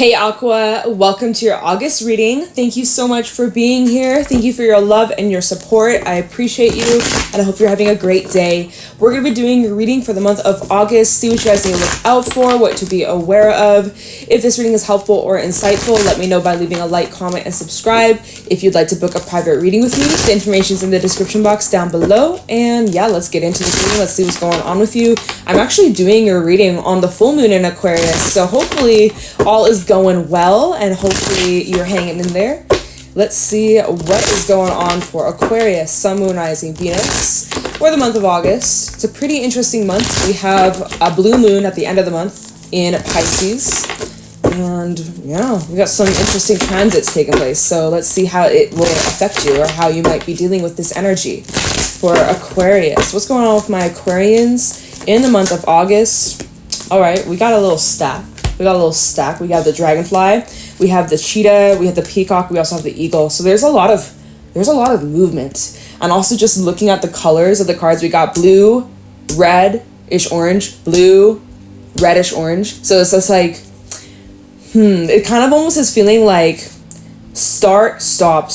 Hey Aqua, welcome to your August reading. Thank you so much for being here. Thank you for your love and your support. I appreciate you and I hope you're having a great day. We're going to be doing your reading for the month of August. See what you guys need to look out for, what to be aware of. If this reading is helpful or insightful, let me know by leaving a like, comment, and subscribe. If you'd like to book a private reading with me, the information is in the description box down below. And yeah, let's get into this reading. Let's see what's going on with you. I'm actually doing your reading on the full moon in Aquarius, so hopefully all is going well and hopefully you're hanging in there. Let's see what is going on for Aquarius, Sun, Moon, Rising, Venus for the month of August. It's a pretty interesting month. We have a blue moon at the end of the month in Pisces. And yeah, we got some interesting transits taking place. So let's see how it will affect you or how you might be dealing with this energy for Aquarius. What's going on with my Aquarians in the month of August? All right, we got a little stack. We got the dragonfly, we have the cheetah, we have the peacock, we also have the eagle. So there's a lot of movement. And also just looking at the colors of the cards, we got blue, red-ish orange, blue, reddish orange. So it's just like, it kind of almost is feeling like start, stop,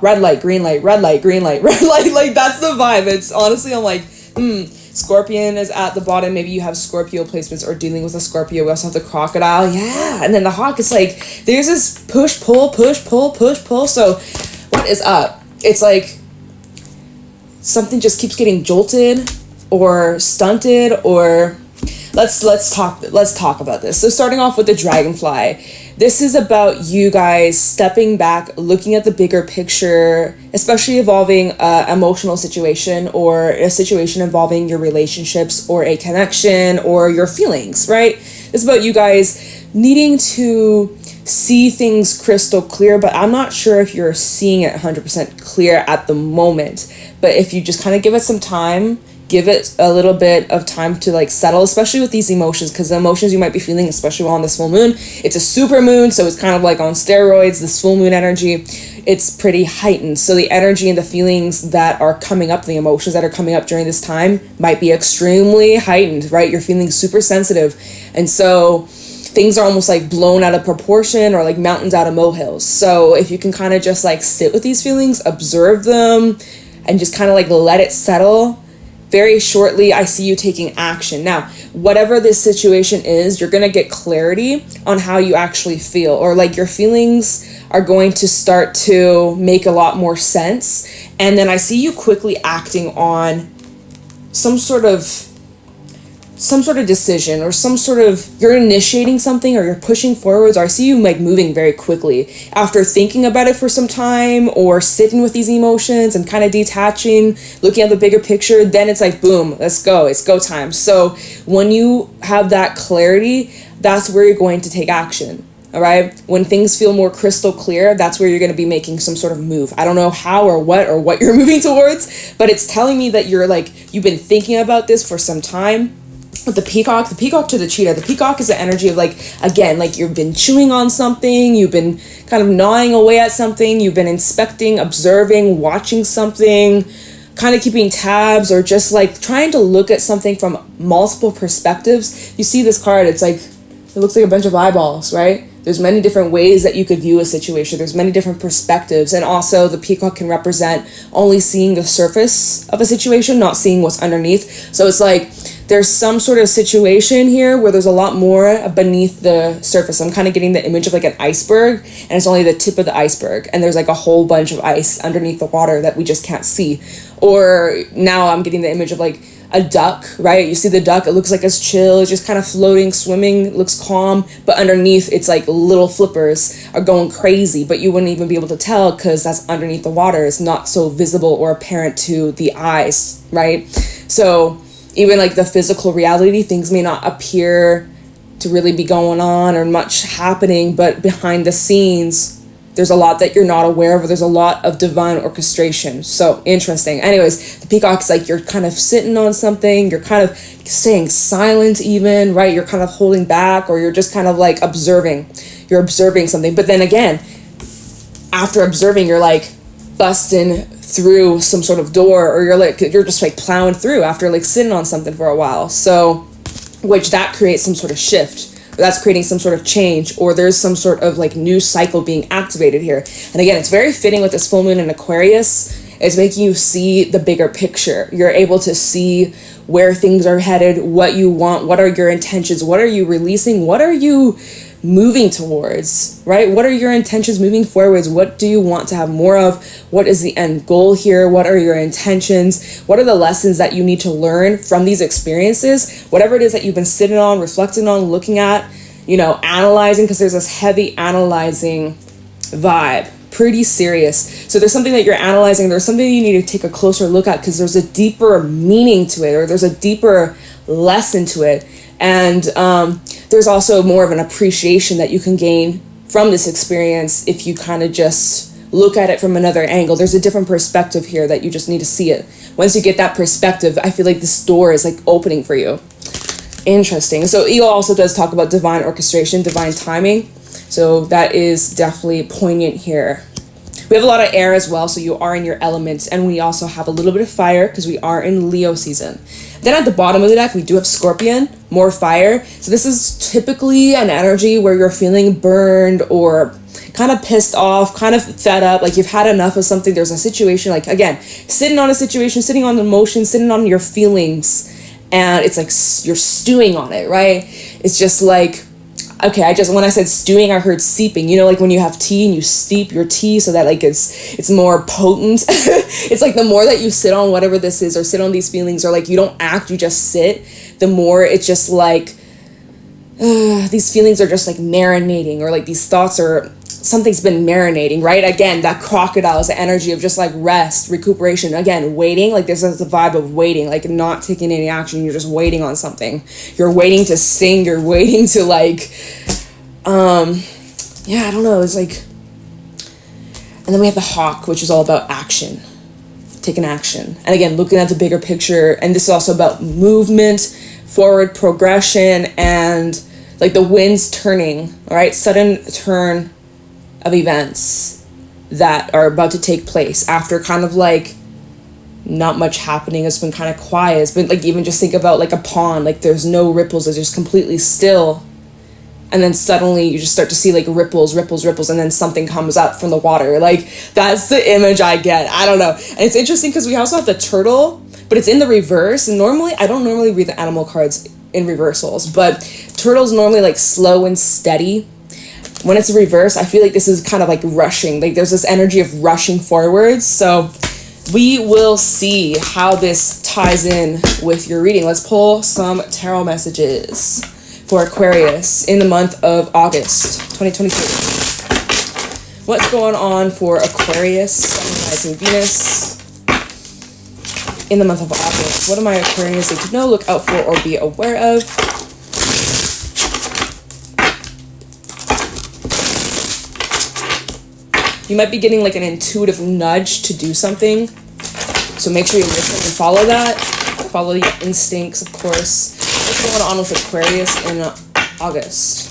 red light, green light, red light, green light, red light. Like that's the vibe. It's honestly, I'm like, Scorpion is at the bottom. Maybe you have Scorpio placements or dealing with a Scorpio. We also have the crocodile. Yeah. And then the hawk. It's like there's this push, pull. So what is up? It's like something just keeps getting jolted or stunted or let's talk about this. So starting off with the dragonfly. This is about you guys stepping back, looking at the bigger picture, especially involving an emotional situation or a situation involving your relationships or a connection or your feelings, right? It's about you guys needing to see things crystal clear, but I'm not sure if you're seeing it 100% clear at the moment. But if you just kind of give it some time, give it a little bit of time to like settle, especially with these emotions, because the emotions you might be feeling, especially on this full moon, it's a super moon, so it's kind of like on steroids. This full moon energy, it's pretty heightened. So the energy and the feelings that are coming up, the emotions that are coming up during this time might be extremely heightened, right? You're feeling super sensitive. And so things are almost like blown out of proportion or like mountains out of molehills. So if you can kind of just like sit with these feelings, observe them, and just kind of like let it settle, very shortly, I see you taking action. Now, whatever this situation is, you're going to get clarity on how you actually feel, or like your feelings are going to start to make a lot more sense. And then I see you quickly acting on some sort of decision or you're initiating something or you're pushing forwards, or I see you like moving very quickly after thinking about it for some time or sitting with these emotions and kind of detaching, looking at the bigger picture. Then it's like, boom, let's go. It's go time. So when you have that clarity, that's where you're going to take action. All right. When things feel more crystal clear, that's where you're going to be making some sort of move. I don't know how or what you're moving towards, but it's telling me that you've been thinking about this for some time. With the peacock to the cheetah, the peacock is the energy of like you've been chewing on something, you've been kind of gnawing away at something, you've been inspecting, observing, watching something, kind of keeping tabs, or just like trying to look at something from multiple perspectives. You see this card, it's like, it looks like a bunch of eyeballs, right? There's many different ways that you could view a situation. There's many different perspectives. And also the peacock can represent only seeing the surface of a situation, not seeing what's underneath. So it's like, there's some sort of situation here where there's a lot more beneath the surface. I'm kind of getting the image of like an iceberg, and it's only the tip of the iceberg. And there's like a whole bunch of ice underneath the water that we just can't see. Or now I'm getting the image of like a duck, right? You see the duck, it looks like it's chill, it's just kind of floating, swimming, it looks calm, but underneath it's like little flippers are going crazy, but you wouldn't even be able to tell because that's underneath the water. It's not so visible or apparent to the eyes, right? So even like the physical reality, things may not appear to really be going on or much happening, but behind the scenes, there's a lot that you're not aware of, or there's a lot of divine orchestration. So interesting. Anyways, the peacock's like you're kind of sitting on something, you're kind of staying silent even, right? You're kind of holding back, or you're just kind of like observing. You're observing something. But then again, after observing, you're like busting through some sort of door, or you're just like plowing through after like sitting on something for a while. So, which that creates some sort of shift, that's creating some sort of change, or there's some sort of like new cycle being activated here. And again, it's very fitting with this full moon in Aquarius. It's making you see the bigger picture. You're able to see where things are headed, what you want, what are your intentions, what are you releasing, what are you moving towards, right? What are your intentions moving forwards? What do you want to have more of? What is the end goal here? What are your intentions? What are the lessons that you need to learn from these experiences? Whatever it is that you've been sitting on, reflecting on, looking at, you know, analyzing, because there's this heavy analyzing vibe. Pretty serious. So there's something that you're analyzing, there's something you need to take a closer look at, because there's a deeper meaning to it, or there's a deeper lesson to it. And there's also more of an appreciation that you can gain from this experience if you kind of just look at it from another angle. There's a different perspective here that you just need to see it. Once you get that perspective, I feel like this door is like opening for you. Interesting. So Ego also does talk about divine orchestration, divine timing. So that is definitely poignant here. We have a lot of air as well, so you are in your elements, and we also have a little bit of fire because we are in Leo season. Then at the bottom of the deck, we do have Scorpion, more fire. So this is typically an energy where you're feeling burned or kind of pissed off, kind of fed up, like you've had enough of something. There's a situation, like again, sitting on a situation, sitting on emotion, sitting on your feelings, and it's like you're stewing on it, right? It's just like, okay, when I said stewing, I heard seeping. You know, like when you have tea and you steep your tea so that like it's more potent. It's like the more that you sit on whatever this is, or sit on these feelings, or like you don't act, you just sit, the more it's just like, these feelings are just like marinating, or like these thoughts are, something's been marinating, right? Again, that crocodile is the energy of just like rest, recuperation. Again, waiting, like there's the vibe of waiting, like not taking any action. You're just waiting on something. You're waiting to sting. You're waiting to like, yeah, I don't know. It's like, and then we have the hawk, which is all about action, taking action. And again, looking at the bigger picture. And this is also about movement, forward progression, and like the winds turning, all right? Sudden turn of events that are about to take place after kind of like not much happening. It's been kind of quiet. It's been like, even just think about like a pond, like there's no ripples, it's just completely still, and then suddenly you just start to see like ripples, and then something comes up from the water. Like that's the image I get. I don't know. And it's interesting because we also have the turtle, but it's in the reverse. And normally I don't normally read the animal cards in reversals, but turtle's normally like slow and steady. When it's a reverse, I feel like this is kind of like rushing. Like there's this energy of rushing forwards. So we will see how this ties in with your reading. Let's pull some tarot messages for Aquarius in the month of August 2023. What's going on for Aquarius, Sun, Rising, Venus in the month of August? What am I Aquarius need to know, look out for, or be aware of? You might be getting like an intuitive nudge to do something. So make sure you listen and follow that. Follow your instincts, of course. What's going on with Aquarius in August?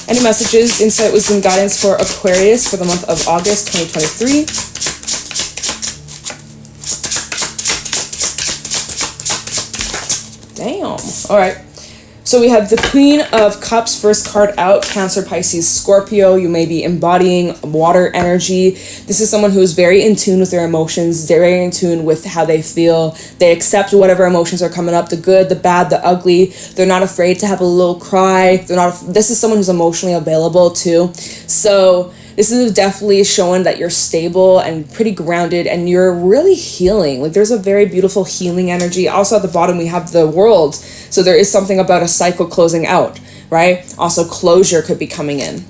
Any messages, insight, wisdom, guidance for Aquarius for the month of August 2023? Damn. All right. So we have the Queen of Cups, first card out, Cancer, Pisces, Scorpio. You may be embodying water energy. This is someone who is very in tune with their emotions, very in tune with how they feel. They accept whatever emotions are coming up, the good, the bad, the ugly. They're not afraid to have a little cry. This is someone who's emotionally available too. So this is definitely showing that you're stable and pretty grounded, and you're really healing. Like there's a very beautiful healing energy. Also at the bottom, we have the World. So there is something about a cycle closing out, right? Also closure could be coming in.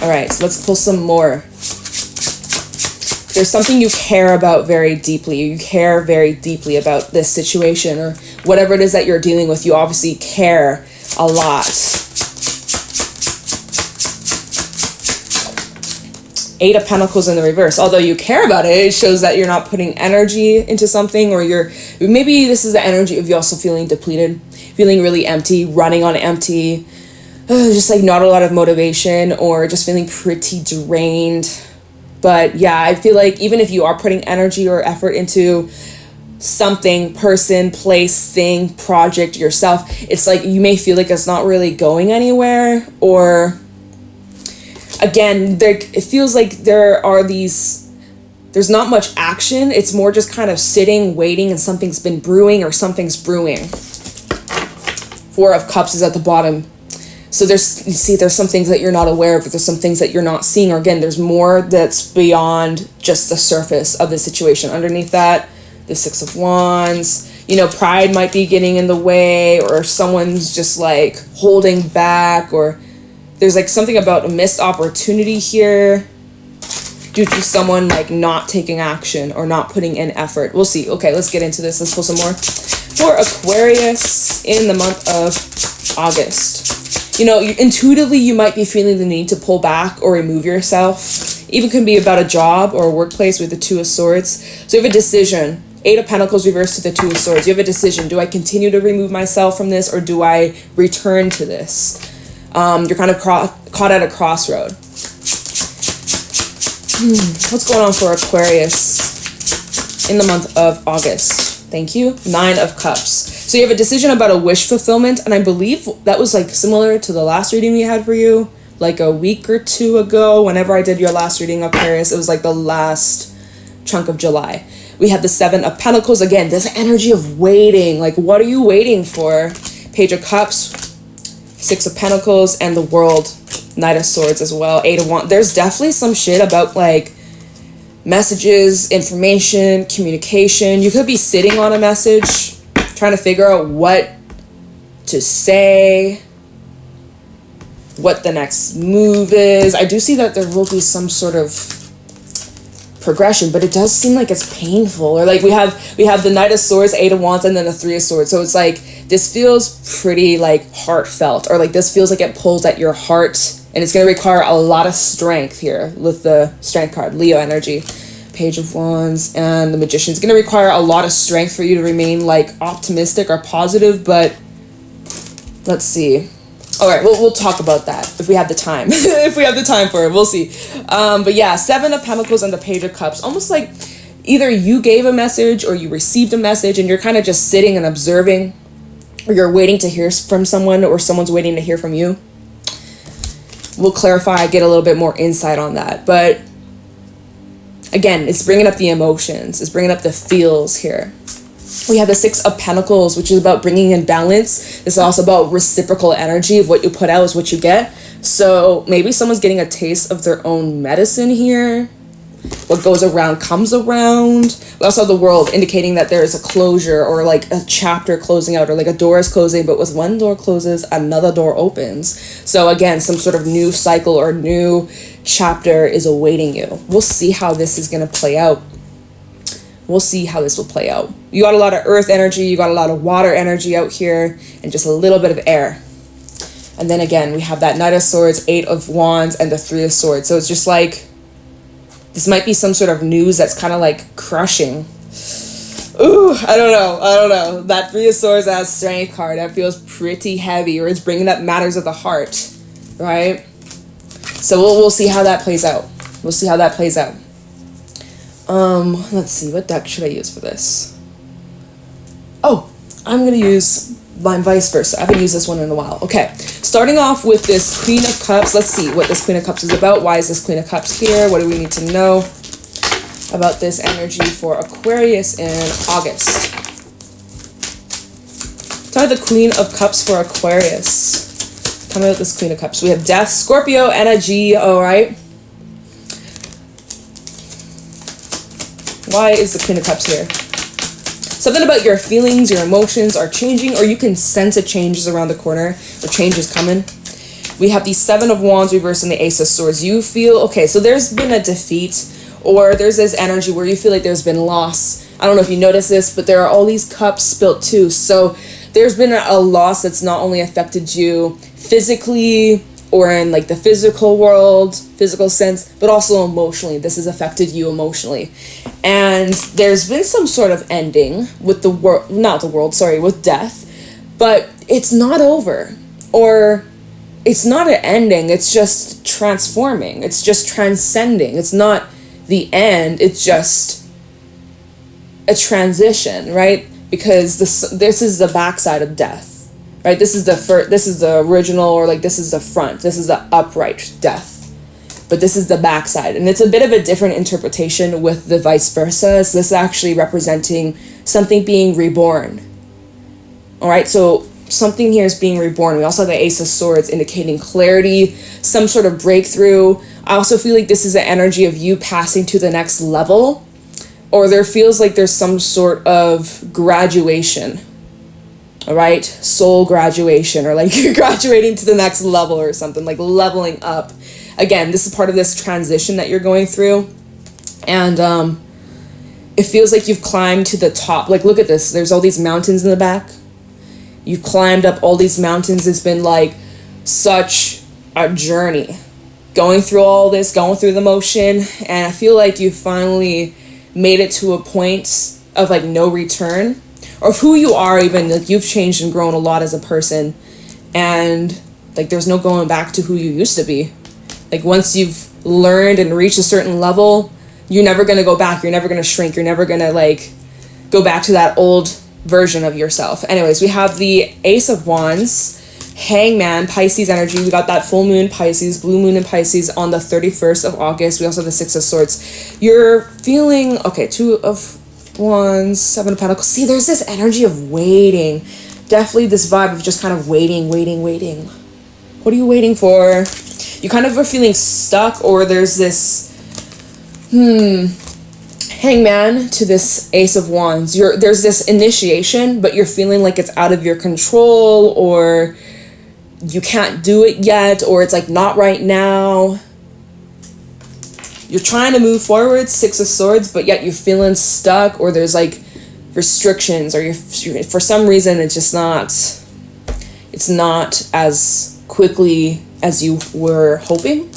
All right, so let's pull some more. There's something you care about very deeply. You care very deeply about this situation or whatever it is that you're dealing with. You obviously care a lot. Eight of Pentacles in the reverse. Although you care about it, it shows that you're not putting energy into something, or maybe this is the energy of you also feeling depleted, feeling really empty, running on empty, just like not a lot of motivation, or just feeling pretty drained. But yeah, I feel like even if you are putting energy or effort into something, person, place, thing, project, yourself. It's like you may feel like it's not really going anywhere, or again, it feels like there's not much action. It's more just kind of sitting, waiting, and something's been brewing or something's brewing. Four of Cups is at the bottom. So there's some things that you're not aware of, but there's some things that you're not seeing, or again, there's more that's beyond just the surface of the situation. Underneath that, the Six of Wands, pride might be getting in the way, or someone's just like holding back, or there's like something about a missed opportunity here due to someone like not taking action or not putting in effort. We'll see. Okay, let's get into this. Let's pull some more. For Aquarius in the month of August. Intuitively, you might be feeling the need to pull back or remove yourself. Even can be about a job or a workplace with the Two of Swords. So you have a decision. Eight of Pentacles reversed to the Two of Swords. You have a decision. Do I continue to remove myself from this, or do I return to this? You're kind of caught at a crossroad. What's going on for Aquarius in the month of August? Thank you. Nine of Cups. So you have a decision about a wish fulfillment, and I believe that was like similar to the last reading we had for you, like a week or two ago. Whenever I did your last reading, Aquarius, it was like the last chunk of July. We had the Seven of Pentacles. Again, this energy of waiting. Like, what are you waiting for? Page of Cups, Six of Pentacles, and the World. Knight of Swords as well. Eight of Wands. There's definitely some shit about like messages, information, communication. You could be sitting on a message, trying to figure out what to say, what the next move is. I do see that there will be some sort of progression, but it does seem like it's painful. Or like we have the Knight of Swords, Eight of Wands, and then the Three of Swords. So it's like this feels pretty like heartfelt, or like this feels like it pulls at your heart, and it's going to require a lot of strength here with the Strength card, Leo energy. Page of Wands and the Magician. It's going to require a lot of strength for you to remain like optimistic or positive, but let's see. All right, we'll talk about that if we have the time. If we have the time for it, we'll see. But yeah, Seven of Pentacles and the Page of Cups. Almost like either you gave a message or you received a message, and you're kind of just sitting and observing, or you're waiting to hear from someone, or someone's waiting to hear from you. We'll clarify, get a little bit more insight on that. But again, it's bringing up the emotions. It's bringing up the feels here. We have the Six of Pentacles, which is about bringing in balance. It's also about reciprocal energy of what you put out is what you get. So maybe someone's getting a taste of their own medicine here. What goes around comes around. We also have the World, indicating that there is a closure, or like a chapter closing out, or like a door is closing, but with one door closes, another door opens. So again, some sort of new cycle or new chapter is awaiting you. We'll see how this is going to play out. We'll see how this will play out. You got a lot of earth energy, you got a lot of water energy out here, and just a little bit of air. And then again, we have that Knight of Swords, Eight of Wands, and the Three of Swords. So it's just like, this might be some sort of news that's kind of like crushing. Ooh, I don't know. That Three of Swords as Strength card, that feels pretty heavy, or it's bringing up matters of the heart, right? So we'll see how that plays out. We'll see how that plays out. Let's see, what deck should I use for this? Oh, I'm gonna use my vice versa. I haven't used this one in a while. Okay, starting off with this Queen of Cups. Let's see what this Queen of Cups is about. Why is this Queen of Cups here? What do we need to know about this energy for Aquarius in August? Tell me the Queen of Cups for Aquarius. Tell me about this Queen of Cups. We have Death, Scorpio, and a G. All right. Why is the Queen of Cups here? Something about your feelings, your emotions are changing, or you can sense a change is around the corner, or change is coming. We have the Seven of Wands reversed and the Ace of Swords. You feel, okay, so there's been a defeat, or there's this energy where you feel like there's been loss. I don't know if you notice this, but there are all these cups spilt too. So there's been a loss that's not only affected you physically, or in like the physical world, physical sense, but also emotionally. This has affected you emotionally. And there's been some sort of ending with the world, with death, but it's not over, or it's not an ending. It's just transforming. It's just transcending. It's not the end. It's just a transition, right? Because this is the backside of death, right? This is the original, or like this is the front. This is the upright death. But this is the backside. And it's a bit of a different interpretation with the vice versa. So this is actually representing something being reborn. All right, so something here is being reborn. We also have the Ace of Swords indicating clarity, some sort of breakthrough. I also feel like this is the energy of you passing to the next level, or there feels like there's some sort of graduation. All right, soul graduation, or like you're graduating to the next level or something, like leveling up. Again, this is part of this transition that you're going through. And it feels like you've climbed to the top. Like, look at this. There's all these mountains in the back. You've climbed up all these mountains. It's been like such a journey. Going through all this, going through the motion. And I feel like you finally made it to a point of like no return. Or of who you are even. Like, you've changed and grown a lot as a person. And like there's no going back to who you used to be. Like, once you've learned and reached a certain level, you're never going to go back. You're never going to shrink. You're never going to, like, go back to that old version of yourself. Anyways, we have the Ace of Wands, Hangman, Pisces energy. We got that full moon Pisces, blue moon in Pisces on the 31st of August. We also have the Six of Swords. You're feeling, okay, Two of Wands, Seven of Pentacles. See, there's this energy of waiting. Definitely this vibe of just kind of waiting. What are you waiting for? You kind of are feeling stuck, or there's this Hangman to this Ace of Wands. There's this initiation, but you're feeling like it's out of your control, or you can't do it yet, or it's like not right now. You're trying to move forward, Six of Swords, but yet you're feeling stuck, or there's like restrictions, or you're for some reason it's not as quickly as you were hoping,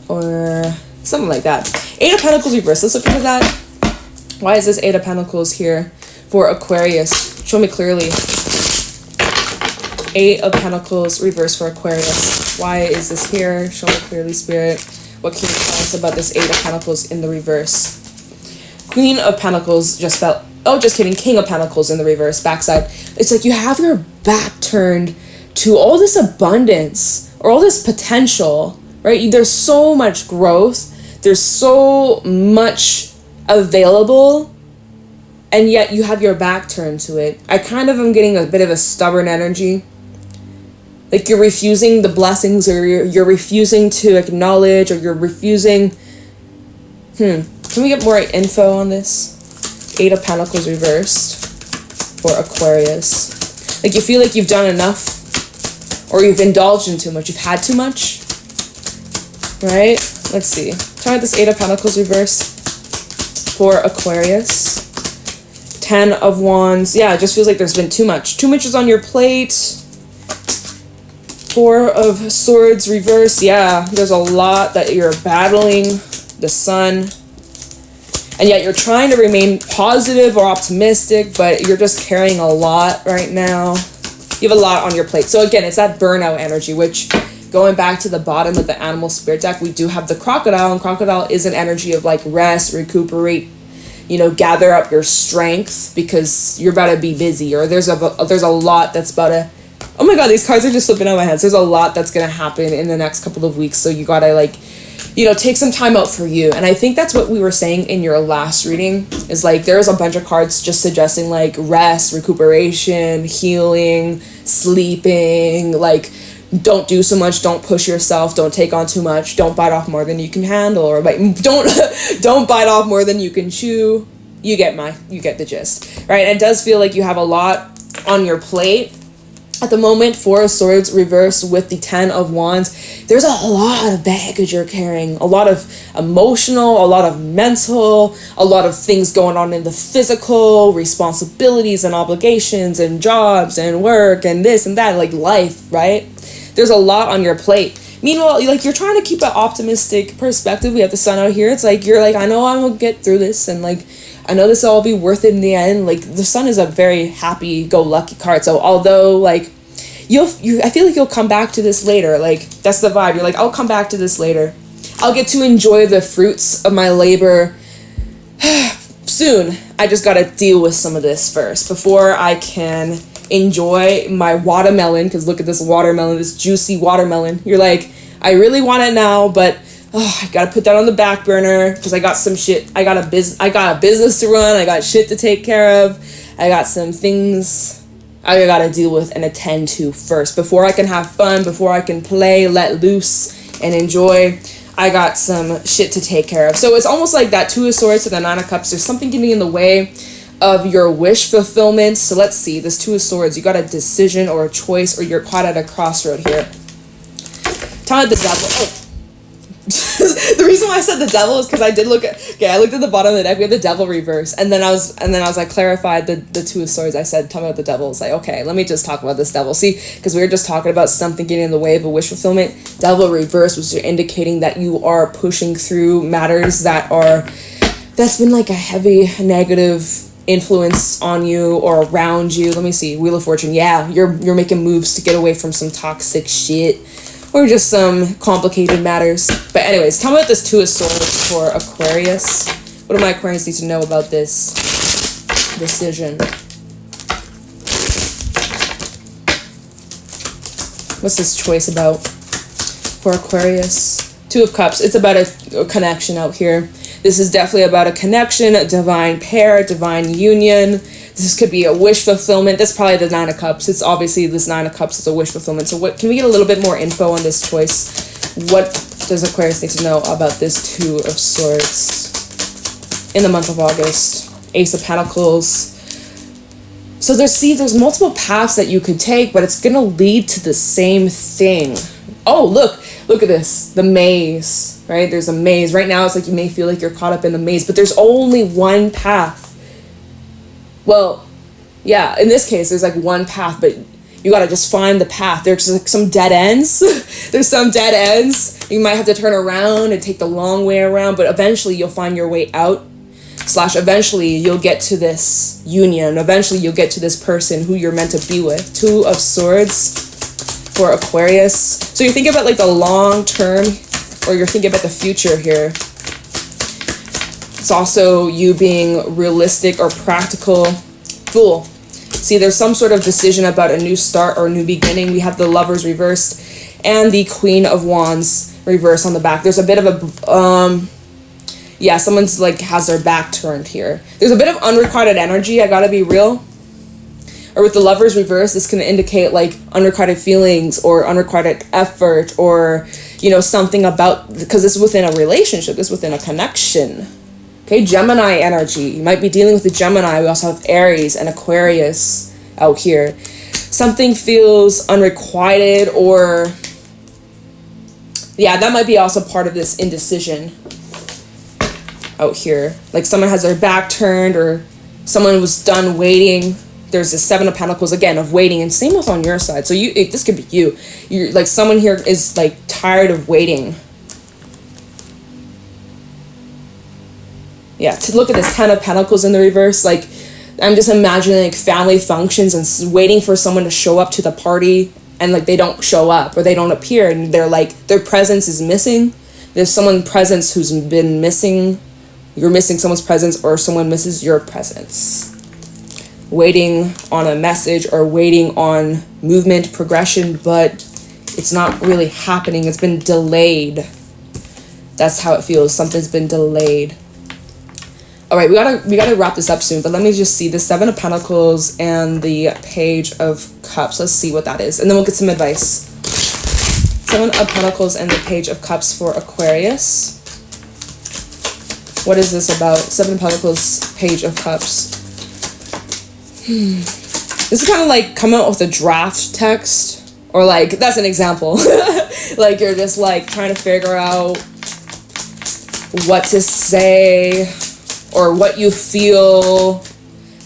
or something like that. Eight of Pentacles reverse. Let's look into that. Why is this Eight of Pentacles here for Aquarius? Show me clearly. Eight of Pentacles reverse for Aquarius. Why is this here? Show me clearly, Spirit. What can you tell us about this Eight of Pentacles in the reverse? Queen of Pentacles just fell. Oh, just kidding. King of Pentacles in the reverse, backside. It's like you have your back turned to all this abundance or all this potential, right? There's so much growth. There's so much available, and yet you have your back turned to it. I kind of am getting a bit of a stubborn energy. Like you're refusing the blessings, or you're refusing to acknowledge, or you're refusing. Can we get more info on this? Eight of Pentacles reversed for Aquarius. Like you feel like you've done enough, or you've indulged in too much. You've had too much, right? Let's see. Try this Eight of Pentacles reverse for Aquarius. 10 of Wands. Yeah, it just feels like there's been too much. Too much is on your plate. Four of Swords reverse. Yeah, there's a lot that you're battling. The Sun. And yet you're trying to remain positive or optimistic, but you're just carrying a lot right now. You have a lot on your plate. So again, it's that burnout energy, which going back to the bottom of the animal spirit deck, we do have the crocodile, and crocodile is an energy of like rest, recuperate, gather up your strength because you're about to be busy, or there's a lot that's about to, oh my god, these cards are just slipping out of my hands. There's a lot that's going to happen in the next couple of weeks. So you got to take some time out for you. And I think that's what we were saying in your last reading, is like there's a bunch of cards just suggesting like rest, recuperation, healing, sleeping, like don't do so much, don't push yourself, don't take on too much, don't bite off more than you can handle, or like don't bite off more than you can chew. You get the gist, right? It does feel like you have a lot on your plate at the moment. Four of Swords reversed with the 10 of Wands. There's a lot of baggage you're carrying, a lot of emotional, a lot of mental, a lot of things going on in the physical, responsibilities and obligations and jobs and work and this and that, like life, right? There's a lot on your plate. Meanwhile, like you're trying to keep an optimistic perspective. We have the Sun out here. It's like you're like, I know I'm gonna get through this, and like I know this will all be worth it in the end. Like the Sun is a very happy-go-lucky card. So although like I feel like you'll come back to this later. Like that's the vibe. You're like, I'll come back to this later. I'll get to enjoy the fruits of my labor soon. I just gotta deal with some of this first before I can enjoy my watermelon, because look at this watermelon, this juicy watermelon. You're like, I really want it now, but I gotta put that on the back burner because I got some shit. I got a business to run. I got shit to take care of. I got some things I gotta deal with and attend to first before I can have fun, before I can play, let loose, and enjoy. I got some shit to take care of. So it's almost like that Two of Swords to the Nine of Cups. There's something getting in the way of your wish fulfillment. So let's see, this Two of Swords, you got a decision or a choice, or you're caught at a crossroad here. Time of the Devil. Oh. The reason why I said the Devil is because I looked at the bottom of the deck. We have the Devil reverse, and then I was like, clarified the Two of Swords. I said, talking about the Devil. It's like, okay, let me just talk about this Devil. See, because we were just talking about something getting in the way of a wish fulfillment. Devil reverse was indicating that you are pushing through matters that's been like a heavy negative influence on you or around you. Let me see, Wheel of Fortune. Yeah, you're making moves to get away from some toxic shit or just some complicated matters. But anyways, tell me about this Two of Swords for Aquarius. What do my Aquarians need to know about this decision? What's this choice about for Aquarius? Two of Cups. It's about a connection out here. This is definitely about a connection, a divine pair, a divine union. This could be a wish fulfillment. That's probably the Nine of Cups. It's obviously this Nine of Cups is a wish fulfillment. So what can we get a little bit more info on this choice? What does Aquarius need to know about this Two of Swords in the month of August? Ace of Pentacles. So there's multiple paths that you could take, but it's going to lead to the same thing. Oh, look at this. The maze, right? There's a maze. Right now, it's like you may feel like you're caught up in the maze, but there's only one path. Well, yeah, in this case, there's like one path, but you gotta just find the path. There's like some dead ends. There's some dead ends. You might have to turn around and take the long way around, but eventually you'll find your way out. Eventually you'll get to this union. Eventually you'll get to this person who you're meant to be with. Two of Swords for Aquarius. So you're thinking about like the long term, or you're thinking about the future here. It's also you being realistic or practical. Fool. See, there's some sort of decision about a new start or a new beginning. We have the Lovers reversed and the Queen of Wands reversed on the back. There's a bit of a yeah, someone's like has their back turned here. There's a bit of unrequited energy, I gotta be real. Or with the Lovers reversed, this can indicate like unrequited feelings or unrequited effort, or something about, because this is within a relationship, this is within a connection. Okay, Gemini energy. You might be dealing with the Gemini. We also have Aries and Aquarius out here. Something feels unrequited, or yeah, that might be also part of this indecision out here. Like someone has their back turned, or someone was done waiting. There's the Seven of Pentacles again of waiting, and same with on your side. So this could be you. You're like, someone here is like tired of waiting. Yeah, to look at this Ten of Pentacles in the reverse, like I'm just imagining like family functions and waiting for someone to show up to the party, and like they don't show up or they don't appear, and they're like, their presence is missing. There's someone's presence who's been missing. You're missing someone's presence, or someone misses your presence. Waiting on a message or waiting on movement, progression, but it's not really happening. It's been delayed. That's how it feels. Something's been delayed. All right, we gotta wrap this up soon, but let me just see the Seven of Pentacles and the Page of Cups. Let's see what that is, and then we'll get some advice. Seven of Pentacles and the Page of Cups for Aquarius. What is this about? Seven of Pentacles, Page of Cups. This is kind of like come out with a draft text, or like, that's an example. Like you're just like trying to figure out what to say or what you feel.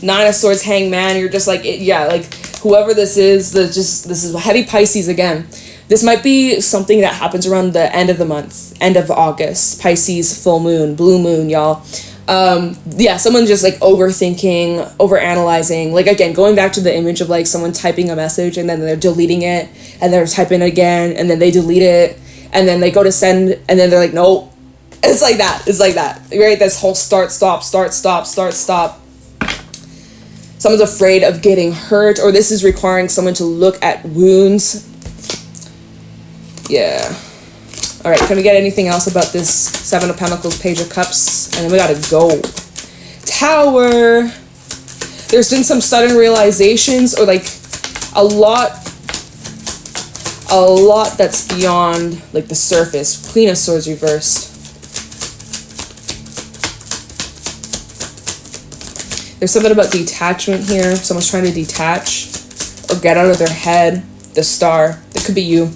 Nine of Swords, Hangman. You're just like, like whoever this is, this is heavy Pisces again. This might be something that happens around the end of the month, end of August. Pisces, full moon, blue moon, y'all. Yeah, someone just like overthinking, overanalyzing. Like again, going back to the image of like someone typing a message and then they're deleting it, and they're typing it again, and then they delete it, and then they go to send, and then they're like, nope, It's like that. It's like that. Right? This whole start, stop, start, stop, start, stop. Someone's afraid of getting hurt, or this is requiring someone to look at wounds. Yeah. All right, can we get anything else about this Seven of Pentacles, Page of Cups? And then we gotta go. Tower. There's been some sudden realizations, or like a lot that's beyond like the surface. Queen of Swords reversed. There's something about detachment here. Someone's trying to detach or get out of their head. The Star. That could be you.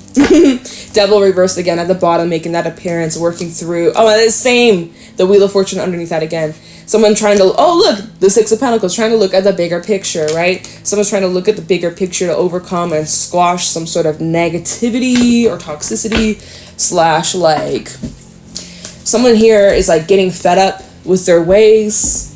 Devil reversed again at the bottom, making that appearance, working through. Oh, and it's same. The Wheel of Fortune underneath that again. Someone trying to, oh, look, the Six of Pentacles, trying to look at the bigger picture, right? Someone's trying to look at the bigger picture to overcome and squash some sort of negativity or toxicity / like, someone here is like getting fed up with their ways,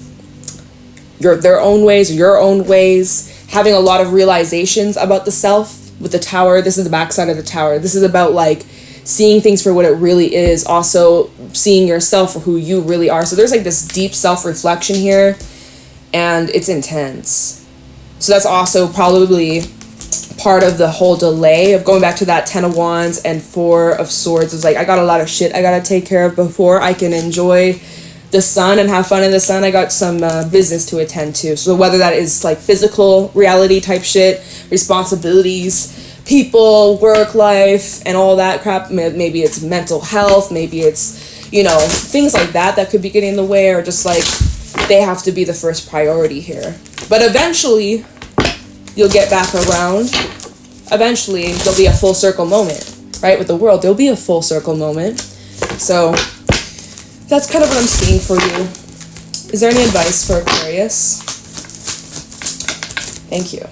their own ways, or your own ways, having a lot of realizations about the self. With the Tower, this is the backside of the Tower. This is about like seeing things for what it really is, also seeing yourself for who you really are. So there's like this deep self-reflection here, and it's intense. So that's also probably part of the whole delay of going back to that 10 of Wands and 4 of Swords. Is like, I got a lot of shit I gotta take care of before I can enjoy the sun and have fun in the sun. I got some business to attend to. So whether that is like physical reality type shit, responsibilities, people, work life, and all that crap. Maybe it's mental health. Maybe it's, you know, things like that that could be getting in the way, or just like they have to be the first priority here. But eventually you'll get back around. Eventually there'll be a full circle moment, right? With the world, there'll be a full circle moment. So that's kind of what I'm seeing for you. Is there any advice for Aquarius? Thank you.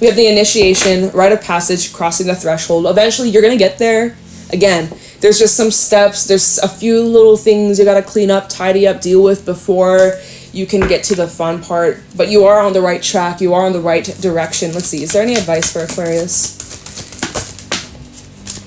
We have the initiation, rite of passage, crossing the threshold. Eventually, you're going to get there. Again, there's just some steps. There's a few little things you got to clean up, tidy up, deal with before you can get to the fun part. But you are on the right track. You are on the right direction. Let's see. Is there any advice for Aquarius?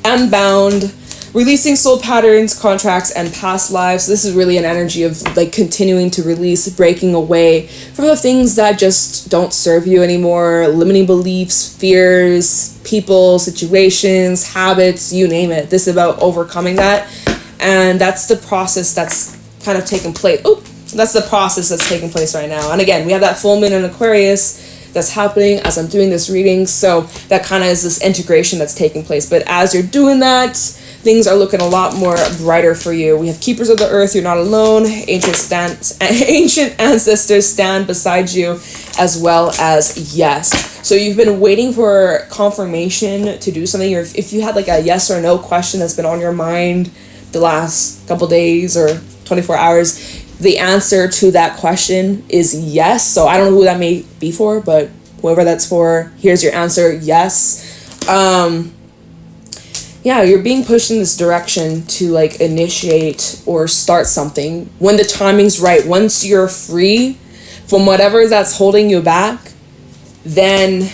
Unbound. Releasing soul patterns, contracts, and past lives. This is really an energy of like continuing to release, breaking away from the things that just don't serve you anymore, limiting beliefs, fears, people, situations, habits, you name it. This is about overcoming that. And that's the process that's kind of taking place. Oh, that's the process that's taking place right now. And again, we have that full moon in Aquarius that's happening as I'm doing this reading. So that kind of is this integration that's taking place. But as you're doing that, things are looking a lot more brighter for you. We have Keepers of the Earth, you're not alone. Ancient ancestors stand beside you, as well as yes. So you've been waiting for confirmation to do something, or if you had like a yes or no question that's been on your mind the last couple days or 24 hours, the answer to that question is yes. So I don't know who that may be for, but whoever that's for, here's your answer, yes. Yeah, you're being pushed in this direction to like initiate or start something when the timing's right. Once you're free from whatever that's holding you back, then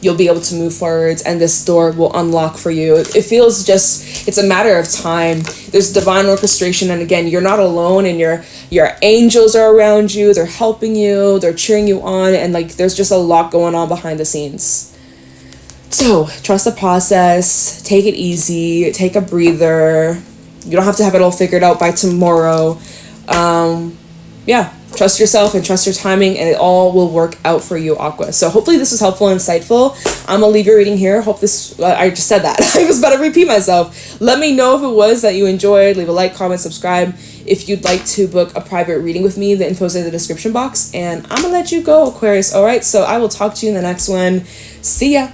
you'll be able to move forwards and this door will unlock for you. It feels just, it's a matter of time. There's divine orchestration, and again, you're not alone, and your angels are around you. They're helping you, they're cheering you on, and like there's just a lot going on behind the scenes. So trust the process, take it easy, take a breather. You don't have to have it all figured out by tomorrow. Yeah, trust yourself and trust your timing, and it all will work out for you, Aqua. So hopefully this was helpful and insightful. I'm gonna leave your reading here. Hope this, I just said that. I was about to repeat myself. Let me know if it was that you enjoyed. Leave a like, comment, subscribe. If you'd like to book a private reading with me, the info's in the description box. And I'm gonna let you go, Aquarius. All right, so I will talk to you in the next one. See ya.